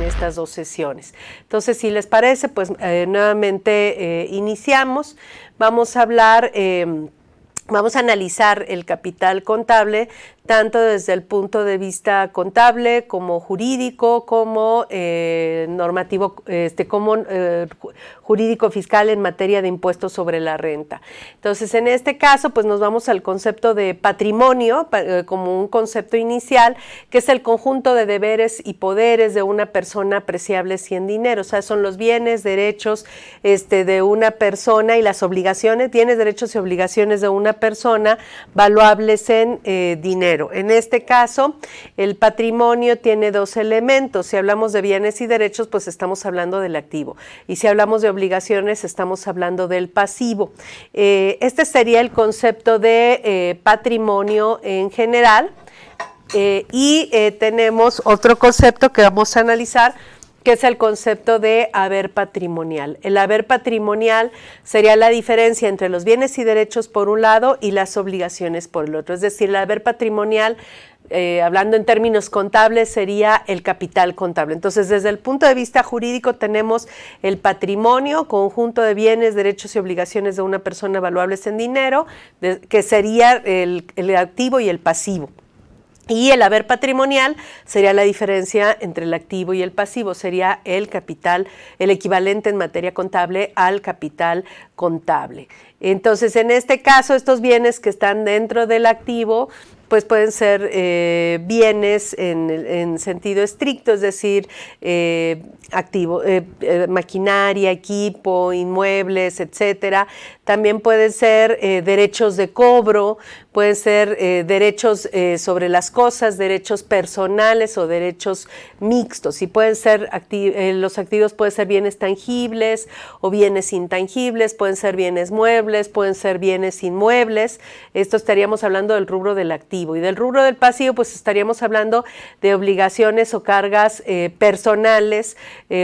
estas dos sesiones. Entonces, si les parece, pues nuevamente iniciamos. Vamos a hablar, vamos a analizar el capital contable tanto desde el punto de vista contable como jurídico, como normativo, jurídico fiscal en materia de impuestos sobre la renta. Entonces, en este caso, pues nos vamos al concepto de patrimonio como un concepto inicial, que es el conjunto de deberes y poderes de una persona apreciables y en dinero. O sea, son los bienes, derechos de una persona y las obligaciones, bienes, derechos y obligaciones de una persona valuables en dinero. En este caso, el patrimonio tiene dos elementos. Si hablamos de bienes y derechos, pues estamos hablando del activo. Y si hablamos de obligaciones, estamos hablando del pasivo. Este sería el concepto de patrimonio en general. Tenemos otro concepto que vamos a analizar, que es el concepto de haber patrimonial. El haber patrimonial sería la diferencia entre los bienes y derechos por un lado y las obligaciones por el otro. Es decir, el haber patrimonial, hablando en términos contables, sería el capital contable. Entonces, desde el punto de vista jurídico tenemos el patrimonio, conjunto de bienes, derechos y obligaciones de una persona valuables en dinero, que sería el activo y el pasivo. Y el haber patrimonial sería la diferencia entre el activo y el pasivo, sería el capital, el equivalente en materia contable al capital contable. Entonces, en este caso, estos bienes que están dentro del activo, pues pueden ser bienes en sentido estricto, es decir, maquinaria, equipo, inmuebles, etcétera. También pueden ser derechos de cobro, pueden ser derechos sobre las cosas, derechos personales o derechos mixtos. Y pueden ser los activos pueden ser bienes tangibles o bienes intangibles, pueden ser bienes muebles, pueden ser bienes inmuebles. Esto estaríamos hablando del rubro del activo. Y del rubro del pasivo, pues estaríamos hablando de obligaciones o cargas personales,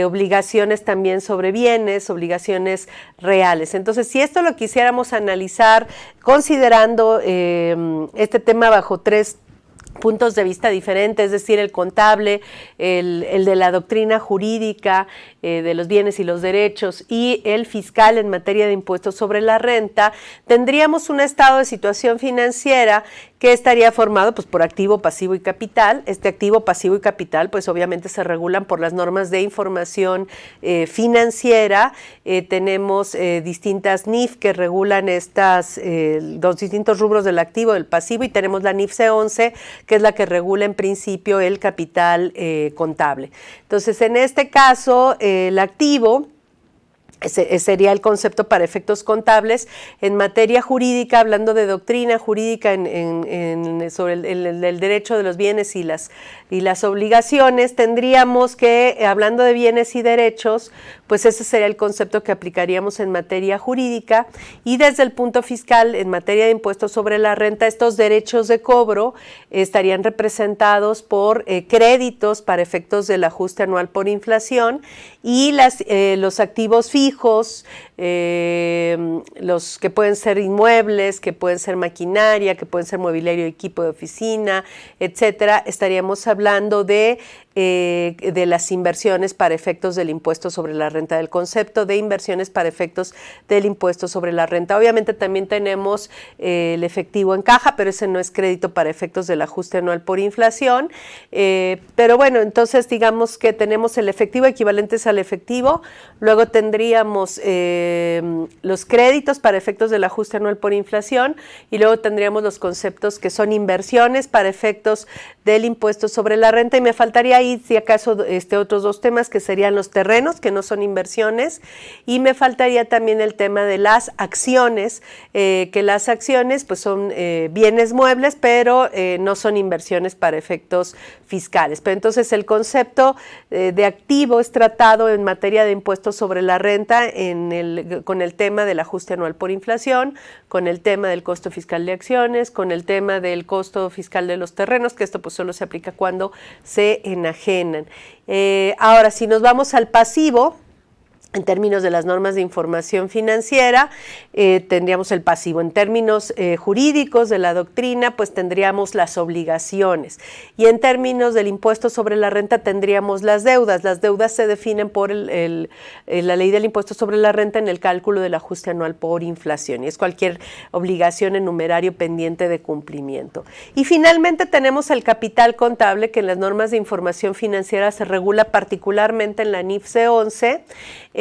obligaciones también sobre bienes, obligaciones reales. Entonces, si esto lo quisiéramos analizar considerando este tema bajo tres puntos de vista diferentes, es decir, el contable, el de la doctrina jurídica de los bienes y los derechos y el fiscal en materia de impuestos sobre la renta, tendríamos un estado de situación financiera que estaría formado pues por activo, pasivo y capital. Este activo, pasivo y capital pues obviamente se regulan por las normas de información financiera. Tenemos distintas NIF que regulan los distintos rubros del activo, del pasivo, y tenemos la NIF C11 que es la que regula en principio el capital contable. Entonces, en este caso, el activo sería el concepto para efectos contables. En materia jurídica, hablando de doctrina jurídica sobre el derecho de los bienes y las obligaciones, tendríamos que, hablando de bienes y derechos, pues ese sería el concepto que aplicaríamos en materia jurídica. Y desde el punto fiscal, en materia de impuestos sobre la renta, estos derechos de cobro estarían representados por créditos para efectos del ajuste anual por inflación y los activos fijos, los que pueden ser inmuebles, que pueden ser maquinaria, que pueden ser mobiliario, equipo de oficina, etcétera. Estaríamos hablando de las inversiones para efectos del impuesto sobre la renta, del concepto de inversiones para efectos del impuesto sobre la renta. Obviamente también tenemos el efectivo en caja, pero ese no es crédito para efectos del ajuste anual por inflación. Pero bueno, entonces digamos que tenemos el efectivo, equivalentes al efectivo, luego tendríamos los créditos para efectos del ajuste anual por inflación y luego tendríamos los conceptos que son inversiones para efectos del impuesto sobre la renta, y me faltaría ahí si acaso otros dos temas que serían los terrenos, que no son inversiones, y me faltaría también el tema de las acciones, que las acciones pues son bienes muebles, pero no son inversiones para efectos fiscales. Pero entonces el concepto de activo es tratado en materia de impuestos sobre la renta con el tema del ajuste anual por inflación, con el tema del costo fiscal de acciones, con el tema del costo fiscal de los terrenos, que esto pues solo se aplica cuando se enajenan. Ahora, si nos vamos al pasivo, En términos de las normas de información financiera, tendríamos el pasivo. En términos jurídicos de la doctrina, pues tendríamos las obligaciones. Y en términos del impuesto sobre la renta, tendríamos las deudas. Las deudas se definen por la ley del impuesto sobre la renta en el cálculo del ajuste anual por inflación. Y es cualquier obligación en numerario pendiente de cumplimiento. Y finalmente tenemos el capital contable, que en las normas de información financiera se regula particularmente en la NIFCE 11.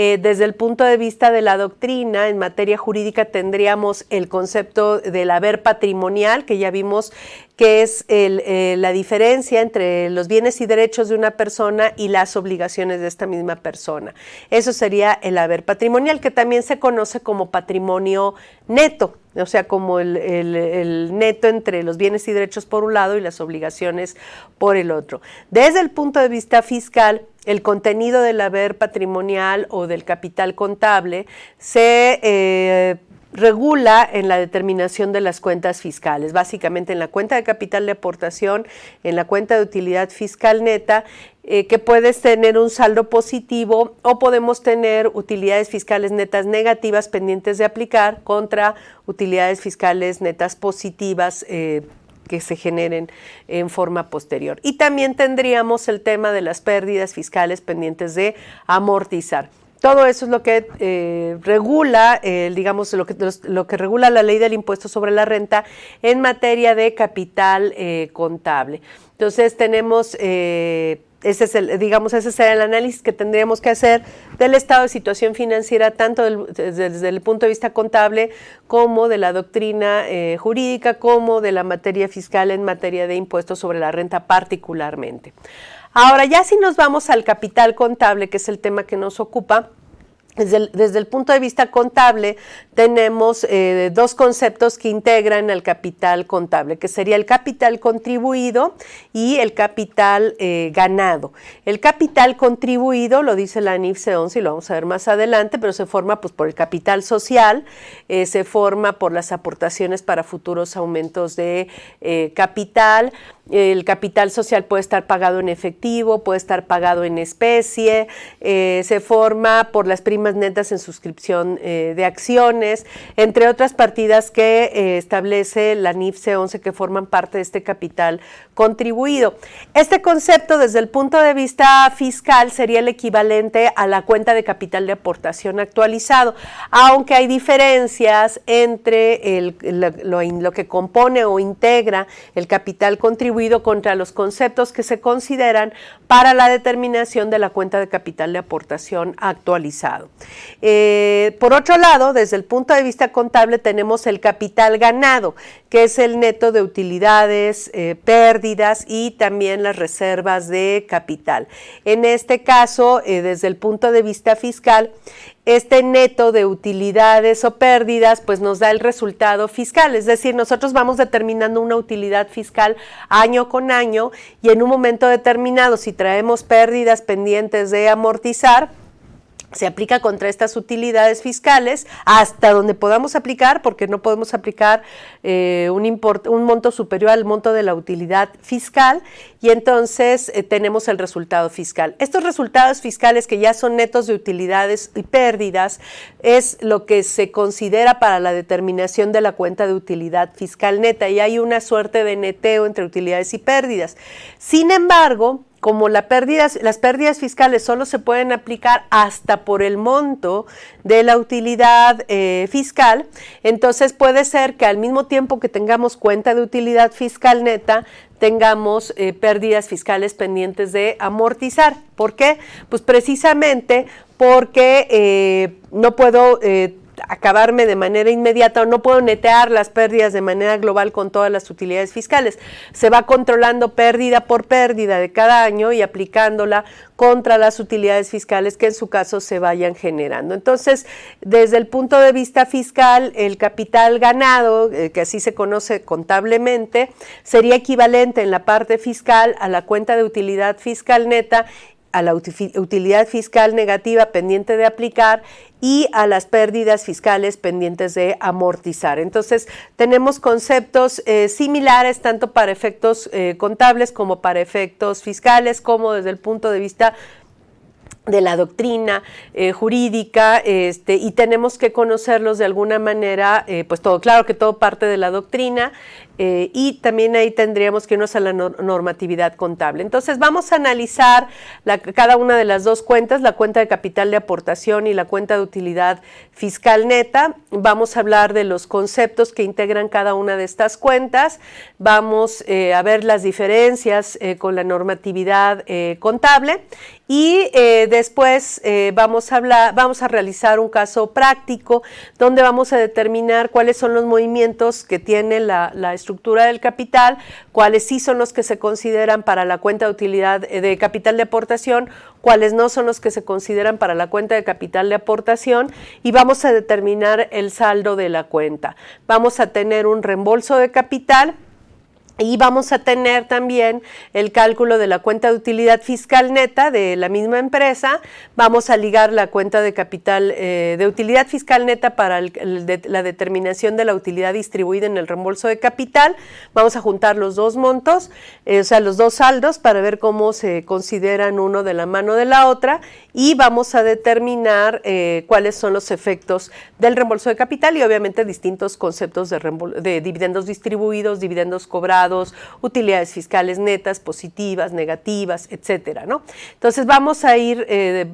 Desde el punto de vista de la doctrina, en materia jurídica tendríamos el concepto del haber patrimonial, que ya vimos que es la diferencia entre los bienes y derechos de una persona y las obligaciones de esta misma persona. Eso sería el haber patrimonial, que también se conoce como patrimonio neto, o sea, como el neto entre los bienes y derechos por un lado y las obligaciones por el otro. Desde el punto de vista fiscal, el contenido del haber patrimonial o del capital contable se regula en la determinación de las cuentas fiscales, básicamente en la cuenta de capital de aportación, en la cuenta de utilidad fiscal neta, que puedes tener un saldo positivo o podemos tener utilidades fiscales netas negativas pendientes de aplicar contra utilidades fiscales netas positivas que se generen en forma posterior. Y también tendríamos el tema de las pérdidas fiscales pendientes de amortizar. Todo eso es lo que regula, digamos, lo que regula la ley del impuesto sobre la renta en materia de capital contable. Entonces tenemos, ese será el análisis que tendríamos que hacer del estado de situación financiera, tanto desde el punto de vista contable como de la doctrina jurídica, como de la materia fiscal en materia de impuestos sobre la renta particularmente. Ahora, ya si nos vamos al capital contable, que es el tema que nos ocupa, desde el punto de vista contable tenemos dos conceptos que integran al capital contable, que sería el capital contribuido y el capital ganado. El capital contribuido, lo dice la NIFCE 11 y lo vamos a ver más adelante, pero se forma pues, por el capital social, se forma por las aportaciones para futuros aumentos de capital. El capital social puede estar pagado en efectivo, puede estar pagado en especie, se forma por las primas netas en suscripción de acciones, entre otras partidas que establece la NIFCE 11 que forman parte de este capital contribuido. Este concepto desde el punto de vista fiscal sería el equivalente a la cuenta de capital de aportación actualizado, aunque hay diferencias entre lo que compone o integra el capital contribuido contra los conceptos que se consideran para la determinación de la cuenta de capital de aportación actualizado. Por otro lado, desde el punto de vista contable tenemos el capital ganado, que es el neto de utilidades, pérdidas y también las reservas de capital. En este caso, desde el punto de vista fiscal, este neto de utilidades o pérdidas pues nos da el resultado fiscal, es decir, nosotros vamos determinando una utilidad fiscal año con año y en un momento determinado, si traemos pérdidas pendientes de amortizar, se aplica contra estas utilidades fiscales hasta donde podamos aplicar, porque no podemos aplicar un monto superior al monto de la utilidad fiscal, y entonces tenemos el resultado fiscal. Estos resultados fiscales, que ya son netos de utilidades y pérdidas, es lo que se considera para la determinación de la cuenta de utilidad fiscal neta, y hay una suerte de neteo entre utilidades y pérdidas. Sin embargo, como las pérdidas fiscales solo se pueden aplicar hasta por el monto de la utilidad fiscal, entonces puede ser que al mismo tiempo que tengamos cuenta de utilidad fiscal neta, tengamos pérdidas fiscales pendientes de amortizar. ¿Por qué? Pues precisamente porque no puedo acabarme de manera inmediata o no puedo netear las pérdidas de manera global con todas las utilidades fiscales. Se va controlando pérdida por pérdida de cada año y aplicándola contra las utilidades fiscales que en su caso se vayan generando. Entonces, desde el punto de vista fiscal, el capital ganado, que así se conoce contablemente, sería equivalente en la parte fiscal a la cuenta de utilidad fiscal neta, a la utilidad fiscal negativa pendiente de aplicar y a las pérdidas fiscales pendientes de amortizar. Entonces, tenemos conceptos similares tanto para efectos contables como para efectos fiscales, como desde el punto de vista de la doctrina jurídica, y tenemos que conocerlos de alguna manera, pues todo, claro que todo parte de la doctrina, y también ahí tendríamos que irnos a la normatividad contable. Entonces vamos a analizar cada una de las dos cuentas, la cuenta de capital de aportación y la cuenta de utilidad fiscal neta. Vamos a hablar de los conceptos que integran cada una de estas cuentas, vamos a ver las diferencias con la normatividad contable, y después vamos a realizar un caso práctico donde vamos a determinar cuáles son los movimientos que tiene la estructura del capital, cuáles sí son los que se consideran para la cuenta de utilidad de capital de aportación, cuáles no son los que se consideran para la cuenta de capital de aportación, y vamos a determinar el saldo de la cuenta. Vamos a tener un reembolso de capital y vamos a tener también el cálculo de la cuenta de utilidad fiscal neta de la misma empresa. Vamos a ligar la cuenta de capital de utilidad fiscal neta para la determinación de la utilidad distribuida en el reembolso de capital. Vamos a juntar los dos montos, o sea, los dos saldos, para ver cómo se consideran uno de la mano de la otra, y vamos a determinar cuáles son los efectos del reembolso de capital y obviamente distintos conceptos de dividendos distribuidos, dividendos cobrados, utilidades fiscales netas, positivas, negativas, etcétera, ¿no? Entonces vamos a ir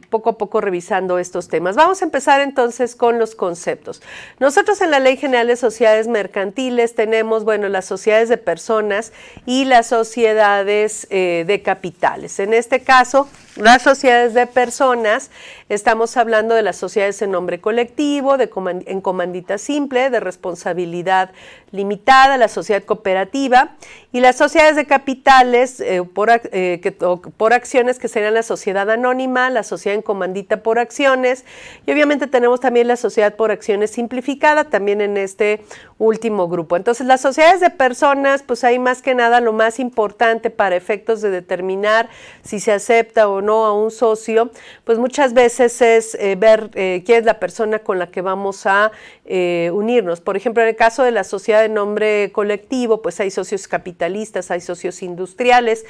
poco a poco revisando estos temas. Vamos a empezar entonces con los conceptos. Nosotros en la Ley General de Sociedades Mercantiles tenemos, bueno, las sociedades de personas y las sociedades de capitales. En este caso, las sociedades de personas, estamos hablando de las sociedades en nombre colectivo, en comandita simple, de responsabilidad limitada, la sociedad cooperativa, y las sociedades de capitales por acciones, que serían la sociedad anónima, la sociedad en comandita por acciones, y obviamente tenemos también la sociedad por acciones simplificada, también en este último grupo. Entonces, las sociedades de personas, pues hay más que nada lo más importante para efectos de determinar si se acepta o no a un socio, pues muchas veces es ver quién es la persona con la que vamos a unirnos. Por ejemplo, en el caso de la sociedad de nombre colectivo, pues hay socios capitalistas, hay socios industriales,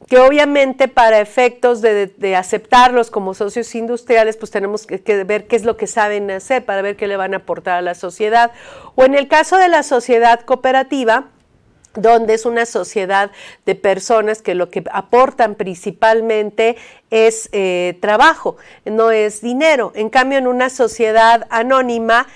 que obviamente para efectos de aceptarlos como socios industriales, pues tenemos que ver qué es lo que saben hacer para ver qué le van a aportar a la sociedad. O en el caso de la sociedad cooperativa, donde es una sociedad de personas que lo que aportan principalmente es trabajo, no es dinero. En cambio, en una sociedad anónima,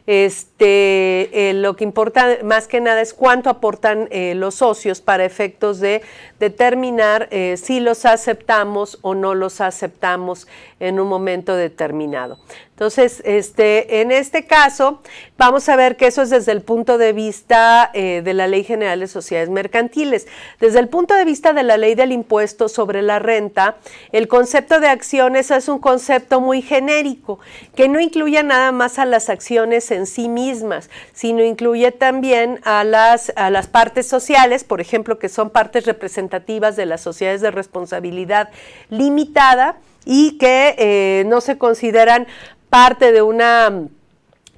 lo que importa más que nada es cuánto aportan los socios para efectos de determinar si los aceptamos o no los aceptamos en un momento determinado. Entonces, en este caso, vamos a ver que eso es desde el punto de vista de la Ley General de Sociedades Mercantiles. Desde el punto de vista de la Ley del Impuesto sobre la Renta, el concepto de acciones es un concepto muy genérico, que no incluye nada más a las acciones en sí mismas, sino incluye también a las partes sociales, por ejemplo, que son partes representativas de las sociedades de responsabilidad limitada y que no se consideran parte de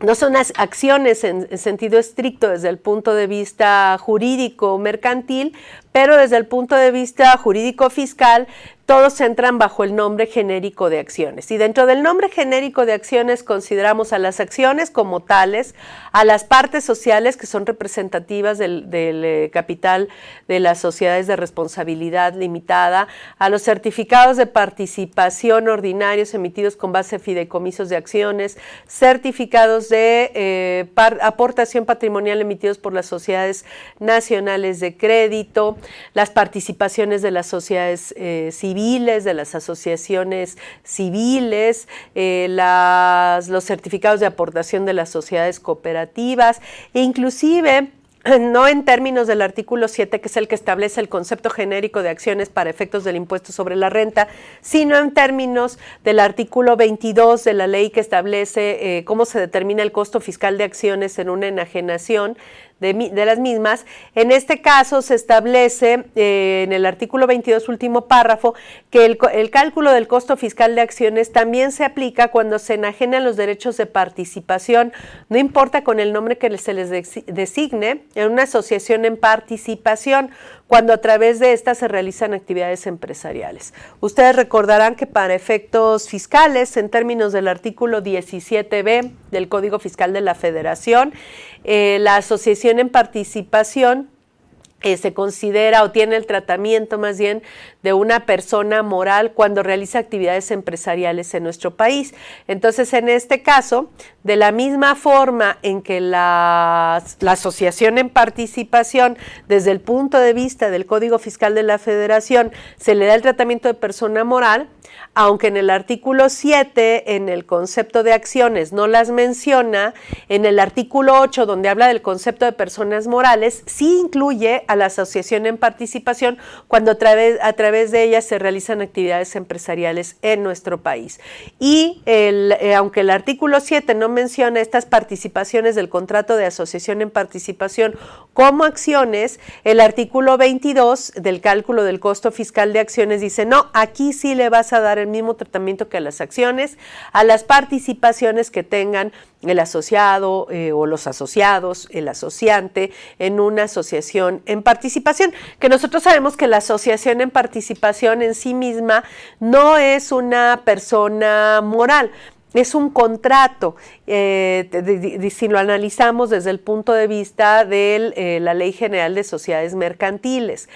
no son las acciones en sentido estricto desde el punto de vista jurídico mercantil, pero desde el punto de vista jurídico fiscal, todos entran bajo el nombre genérico de acciones. Y dentro del nombre genérico de acciones consideramos a las acciones como tales, a las partes sociales que son representativas del capital de las sociedades de responsabilidad limitada, a los certificados de participación ordinarios emitidos con base a fideicomisos de acciones, certificados de aportación patrimonial emitidos por las sociedades nacionales de crédito, las participaciones de las sociedades civiles, de las asociaciones civiles, los certificados de aportación de las sociedades cooperativas, e inclusive no en términos del artículo 7, que es el que establece el concepto genérico de acciones para efectos del impuesto sobre la renta, sino en términos del artículo 22 de la ley que establece cómo se determina el costo fiscal de acciones en una enajenación de las mismas. En este caso se establece en el artículo 22, último párrafo, que el cálculo del costo fiscal de acciones también se aplica cuando se enajenan los derechos de participación, no importa con el nombre que se les designe, en una asociación en participación, cuando a través de esta se realizan actividades empresariales. Ustedes recordarán que para efectos fiscales, en términos del artículo 17b del Código Fiscal de la Federación, la asociación en participación se considera o tiene el tratamiento más bien de una persona moral cuando realiza actividades empresariales en nuestro país. Entonces, en este caso, de la misma forma en que la asociación en participación, desde el punto de vista del Código Fiscal de la Federación, se le da el tratamiento de persona moral, aunque en el artículo 7, en el concepto de acciones, no las menciona, en el artículo 8, donde habla del concepto de personas morales, sí incluye a la asociación en participación cuando a través de ella se realizan actividades empresariales en nuestro país. Y aunque el artículo 7 no menciona estas participaciones del contrato de asociación en participación como acciones, el artículo 22 del cálculo del costo fiscal de acciones dice, no, aquí sí le vas a dar el mismo tratamiento que a las acciones, a las participaciones que tengan el asociado o los asociados, el asociante en una asociación en participación, que nosotros sabemos que la asociación en participación en sí misma no es una persona moral, es un contrato, si lo analizamos desde el punto de vista de la Ley General de Sociedades Mercantiles,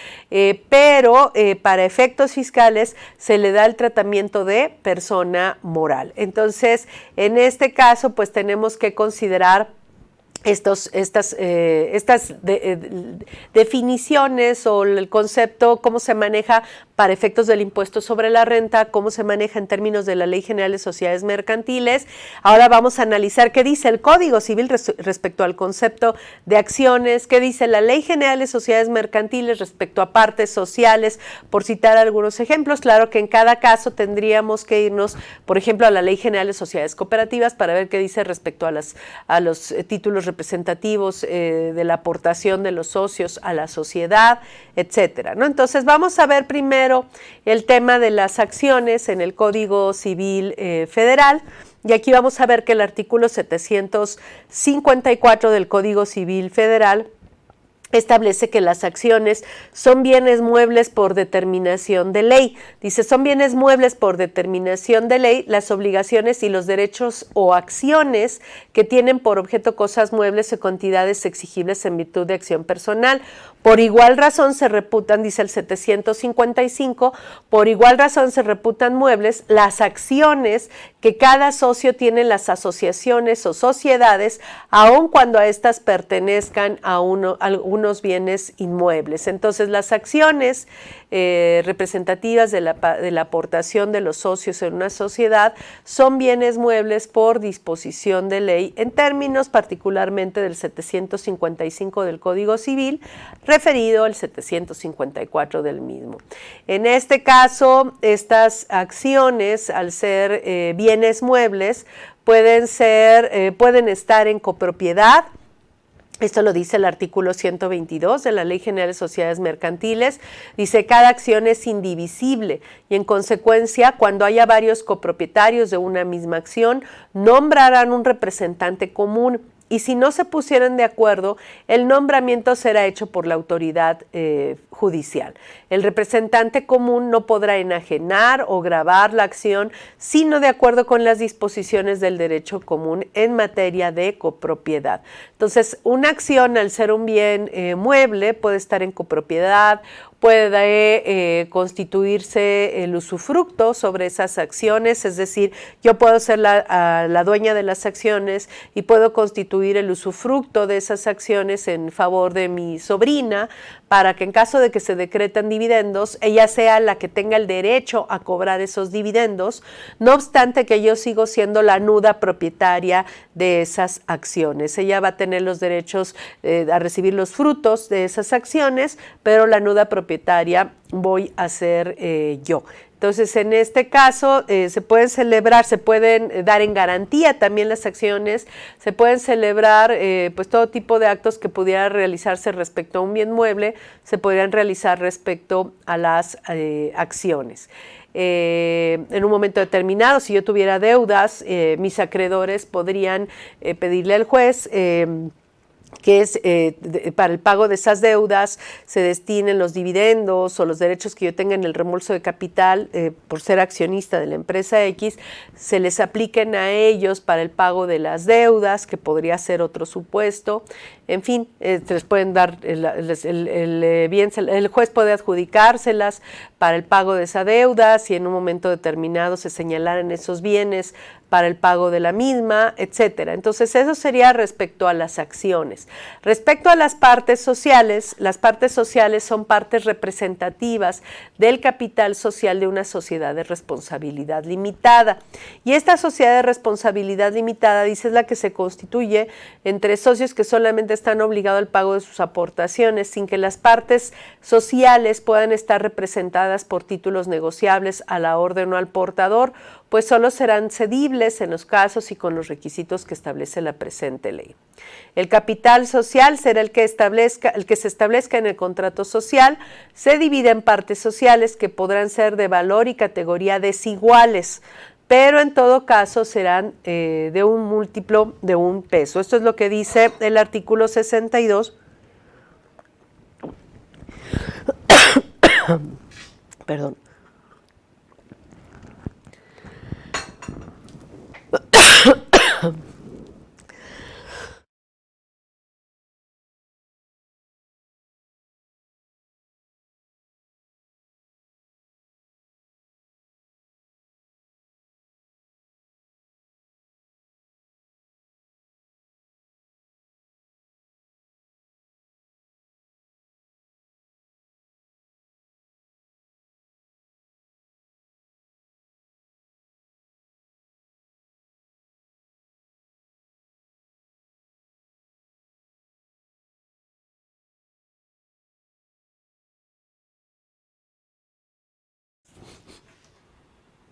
pero para efectos fiscales se le da el tratamiento de persona moral. Entonces, en este caso, pues tenemos que considerar estas definiciones o el concepto, cómo se maneja para efectos del impuesto sobre la renta, cómo se maneja en términos de la Ley General de Sociedades Mercantiles. Ahora vamos a analizar qué dice el Código Civil respecto al concepto de acciones, qué dice la Ley General de Sociedades Mercantiles respecto a partes sociales, por citar algunos ejemplos. Claro que en cada caso tendríamos que irnos, por ejemplo, a la Ley General de Sociedades Cooperativas para ver qué dice respecto a los títulos representativos de la aportación de los socios a la sociedad, etcétera, ¿no? Entonces vamos a ver primero el tema de las acciones en el Código Civil Federal, y aquí vamos a ver que el artículo 754 del Código Civil Federal establece que las acciones son bienes muebles por determinación de ley. Dice, son bienes muebles por determinación de ley las obligaciones y los derechos o acciones que tienen por objeto cosas muebles o cantidades exigibles en virtud de acción personal. Por igual razón se reputan, dice el 755, por igual razón se reputan muebles las acciones que cada socio tiene en las asociaciones o sociedades, aun cuando a estas pertenezcan a algunos bienes inmuebles. Entonces, las acciones representativas de la aportación de los socios en una sociedad son bienes muebles por disposición de ley, en términos particularmente del 755 del Código Civil, referido al 754 del mismo. En este caso, estas acciones, al ser bienes muebles, pueden estar en copropiedad. Esto lo dice el artículo 122 de la Ley General de Sociedades Mercantiles. Dice, cada acción es indivisible y en consecuencia, cuando haya varios copropietarios de una misma acción, nombrarán un representante común. Y si no se pusieran de acuerdo, el nombramiento será hecho por la autoridad judicial. El representante común no podrá enajenar o gravar la acción, sino de acuerdo con las disposiciones del derecho común en materia de copropiedad. Entonces, una acción, al ser un bien mueble, puede estar en copropiedad, puede constituirse el usufructo sobre esas acciones, es decir, yo puedo ser la dueña de las acciones y puedo constituir el usufructo de esas acciones en favor de mi sobrina, para que en caso de que se decreten dividendos, ella sea la que tenga el derecho a cobrar esos dividendos, no obstante que yo sigo siendo la nuda propietaria de esas acciones. Ella va a tener los derechos a recibir los frutos de esas acciones, pero la nuda propietaria propietaria voy a ser yo. Entonces, en este caso, se pueden celebrar, se pueden dar en garantía también las acciones, se pueden celebrar pues todo tipo de actos que pudieran realizarse respecto a un bien mueble, se podrían realizar respecto a las acciones. En un momento determinado, si yo tuviera deudas, mis acreedores podrían pedirle al juez que es para el pago de esas deudas se destinen los dividendos o los derechos que yo tenga en el reembolso de capital por ser accionista de la empresa X, se les apliquen a ellos para el pago de las deudas, que podría ser otro supuesto. En fin, se les pueden dar, el juez puede adjudicárselas para el pago de esa deuda, si en un momento determinado se señalaran esos bienes para el pago de la misma, etcétera. Entonces, eso sería respecto a las acciones. Respecto a las partes sociales son partes representativas del capital social de una sociedad de responsabilidad limitada. Y esta sociedad de responsabilidad limitada, dice, es la que se constituye entre socios que solamente están obligados al pago de sus aportaciones, sin que las partes sociales puedan estar representadas por títulos negociables a la orden o al portador, pues solo serán cedibles en los casos y con los requisitos que establece la presente ley. El capital social será el que se establezca en el contrato social, se divide en partes sociales que podrán ser de valor y categoría desiguales, pero en todo caso serán de un múltiplo de un peso. Esto es lo que dice el artículo 62. Perdón.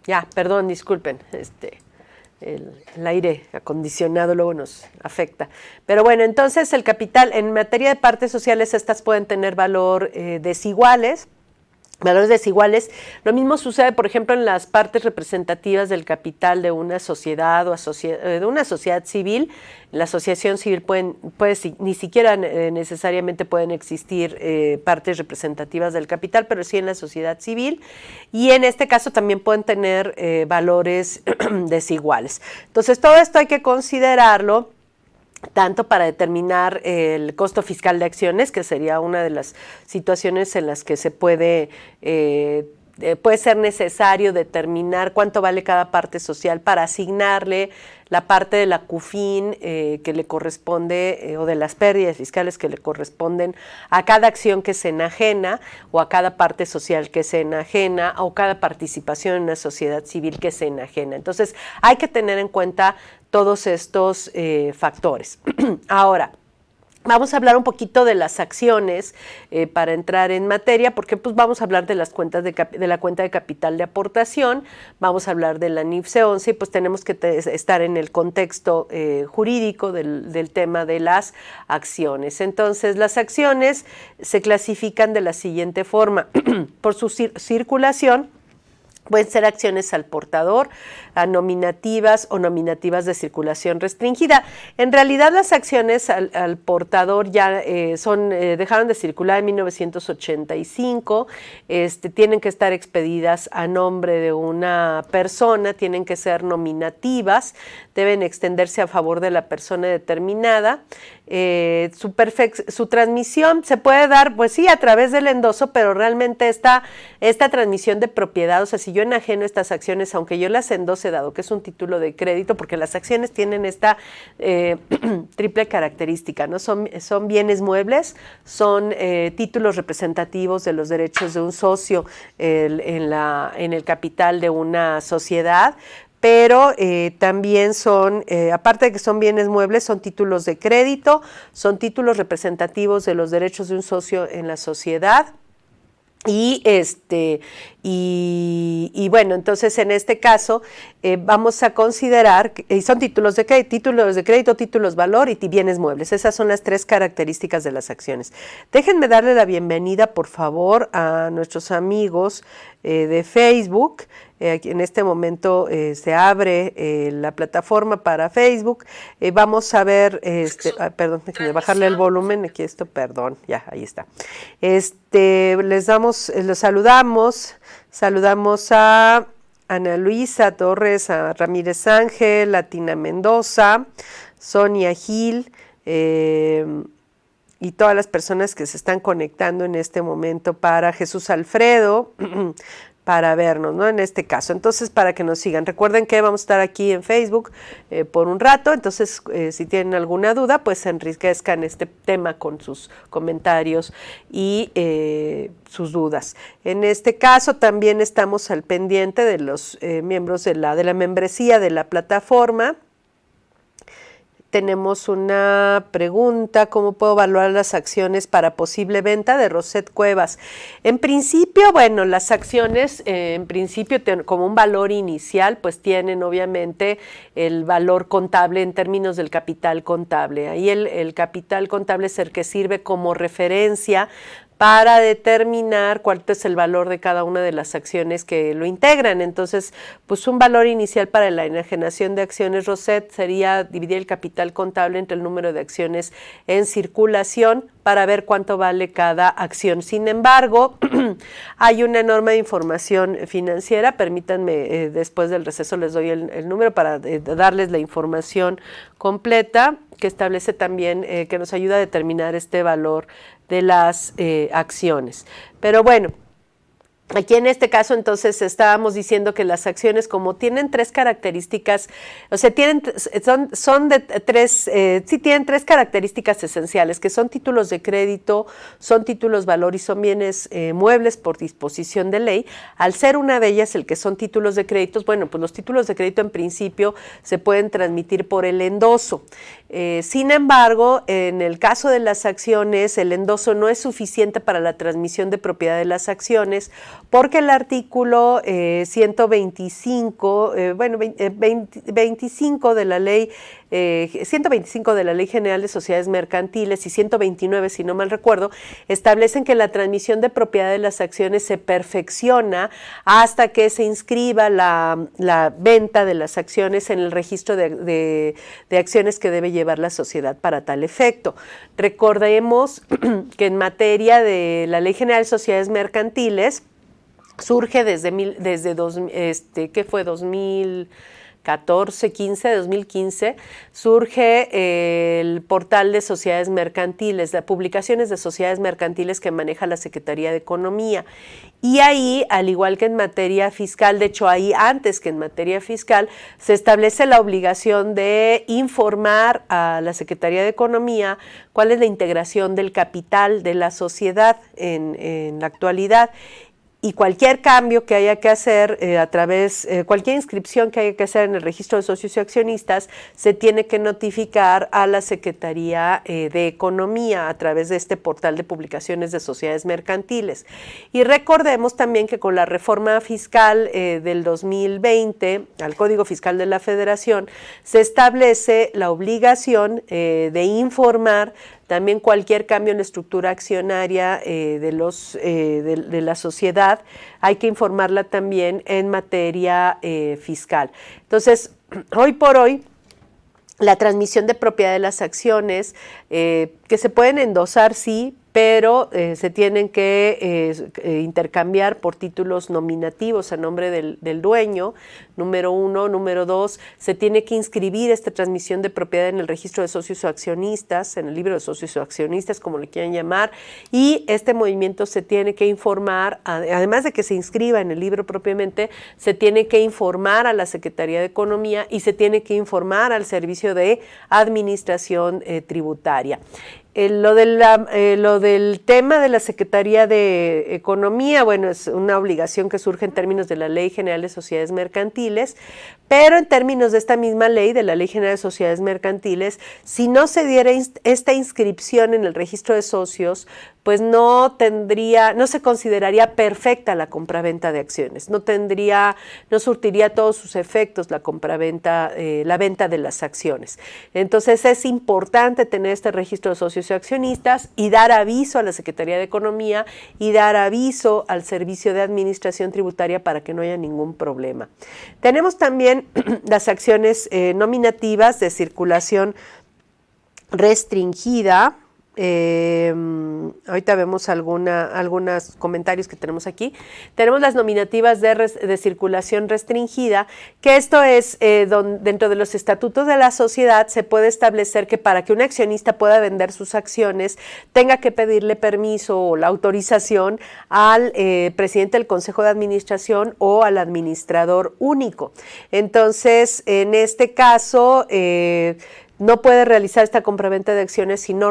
Ya, perdón, disculpen, el aire acondicionado luego nos afecta. Pero bueno, entonces el capital, en materia de partes sociales, estas pueden tener valores desiguales. Lo mismo sucede, por ejemplo, en las partes representativas del capital de una sociedad o de una sociedad civil. En la asociación civil ni siquiera necesariamente pueden existir partes representativas del capital, pero sí en la sociedad civil. Y en este caso también pueden tener valores desiguales. Entonces, todo esto hay que considerarlo tanto para determinar el costo fiscal de acciones, que sería una de las situaciones en las que se puede ser necesario determinar cuánto vale cada parte social para asignarle la parte de la CUFIN que le corresponde o de las pérdidas fiscales que le corresponden a cada acción que se enajena o a cada parte social que se enajena o cada participación en una sociedad civil que se enajena. Entonces, hay que tener en cuenta todos estos factores. Ahora, vamos a hablar un poquito de las acciones para entrar en materia, porque pues vamos a hablar de las cuentas de la cuenta de capital de aportación, vamos a hablar de la NIFSE 11 y pues tenemos que estar en el contexto jurídico del tema de las acciones. Entonces, las acciones se clasifican de la siguiente forma: por su circulación. Pueden ser acciones al portador, a nominativas o nominativas de circulación restringida. En realidad, las acciones al portador ya dejaron de circular en 1985, tienen que estar expedidas a nombre de una persona, tienen que ser nominativas, deben extenderse a favor de la persona determinada. Su transmisión se puede dar, pues sí, a través del endoso, pero realmente esta transmisión de propiedad, o sea, si yo enajeno estas acciones, aunque yo las endose, dado que es un título de crédito, porque las acciones tienen esta triple característica, ¿no? Son bienes muebles, son títulos representativos de los derechos de un socio en el capital de una sociedad, pero también son, aparte de que son bienes muebles, son títulos de crédito, son títulos representativos de los derechos de un socio en la sociedad. Y bueno, entonces en este caso vamos a considerar, son títulos de crédito, títulos valor y bienes muebles. Esas son las tres características de las acciones. Déjenme darle la bienvenida, por favor, a nuestros amigos de Facebook. En este momento se abre la plataforma para Facebook. Vamos a ver, perdón, déjenme bajarle el volumen, aquí esto, perdón, ya, ahí está. Los saludamos a Ana Luisa Torres, a Ramírez Ángel, a Tina Mendoza, Sonia Gil, y todas las personas que se están conectando en este momento, para Jesús Alfredo, para vernos, ¿no? En este caso. Entonces, para que nos sigan. Recuerden que vamos a estar aquí en Facebook por un rato, entonces si tienen alguna duda, pues enriquezcan este tema con sus comentarios y sus dudas. En este caso también estamos al pendiente de los miembros de la membresía de la plataforma. Tenemos una pregunta: ¿cómo puedo evaluar las acciones para posible venta? De Rosette Cuevas. En principio, bueno, las acciones, en principio, como un valor inicial, pues tienen obviamente el valor contable en términos del capital contable. Ahí el capital contable es el que sirve como referencia para determinar cuál es el valor de cada una de las acciones que lo integran. Entonces, pues un valor inicial para la enajenación de acciones, Rosette, sería dividir el capital contable entre el número de acciones en circulación para ver cuánto vale cada acción. Sin embargo, hay una enorme información financiera. Permítanme, después del receso les doy el número para darles la información completa, que establece también, que nos ayuda a determinar este valor de las acciones. Pero bueno, aquí en este caso entonces estábamos diciendo que las acciones, como tienen tres características, o sea, tienen tres características esenciales, que son títulos de crédito, son títulos valor y son bienes muebles por disposición de ley. Al ser una de ellas el que son títulos de créditos, bueno, pues los títulos de crédito en principio se pueden transmitir por el endoso. Sin embargo, en el caso de las acciones, el endoso no es suficiente para la transmisión de propiedad de las acciones, porque el artículo 125, 25 de la ley, 125 de la Ley General de Sociedades Mercantiles y 129, si no mal recuerdo, establecen que la transmisión de propiedad de las acciones se perfecciona hasta que se inscriba la venta de las acciones en el registro de acciones que debe llevar la sociedad para tal efecto. Recordemos que en materia de la Ley General de Sociedades Mercantiles surge desde 2015, surge el portal de sociedades mercantiles, las publicaciones de sociedades mercantiles que maneja la Secretaría de Economía. Y ahí, al igual que en materia fiscal, de hecho ahí antes que en materia fiscal, se establece la obligación de informar a la Secretaría de Economía cuál es la integración del capital de la sociedad en la actualidad. Y cualquier cambio que haya que hacer cualquier inscripción que haya que hacer en el registro de socios y accionistas, se tiene que notificar a la Secretaría de Economía a través de este portal de publicaciones de sociedades mercantiles. Y recordemos también que con la reforma fiscal del 2020 al Código Fiscal de la Federación, se establece la obligación de informar también cualquier cambio en la estructura accionaria de la sociedad. Hay que informarla también en materia fiscal. Entonces, hoy por hoy, la transmisión de propiedad de las acciones, que se pueden endosar, sí, pero se tienen que intercambiar por títulos nominativos a nombre del dueño, número 1. Número 2, se tiene que inscribir esta transmisión de propiedad en el registro de socios o accionistas, en el libro de socios o accionistas, como le quieran llamar, y este movimiento se tiene que informar, además de que se inscriba en el libro propiamente, se tiene que informar a la Secretaría de Economía y se tiene que informar al Servicio de Administración Tributaria. Lo del tema de la Secretaría de Economía, bueno, es una obligación que surge en términos de la Ley General de Sociedades Mercantiles, pero en términos de esta misma ley, de la Ley General de Sociedades Mercantiles, si no se diera esta inscripción en el registro de socios, pues no se consideraría perfecta la compraventa de acciones, no surtiría todos sus efectos la compraventa, la venta de las acciones. Entonces es importante tener este registro de socios y accionistas y dar aviso a la Secretaría de Economía y dar aviso al Servicio de Administración Tributaria para que no haya ningún problema. Tenemos también las acciones nominativas de circulación restringida. Ahorita vemos algunos comentarios que tenemos aquí. Tenemos las nominativas de circulación restringida, que esto es dentro de los estatutos de la sociedad se puede establecer que para que un accionista pueda vender sus acciones tenga que pedirle permiso o la autorización al presidente del Consejo de Administración o al administrador único. Entonces, en este caso, no puede realizar esta compraventa de acciones si no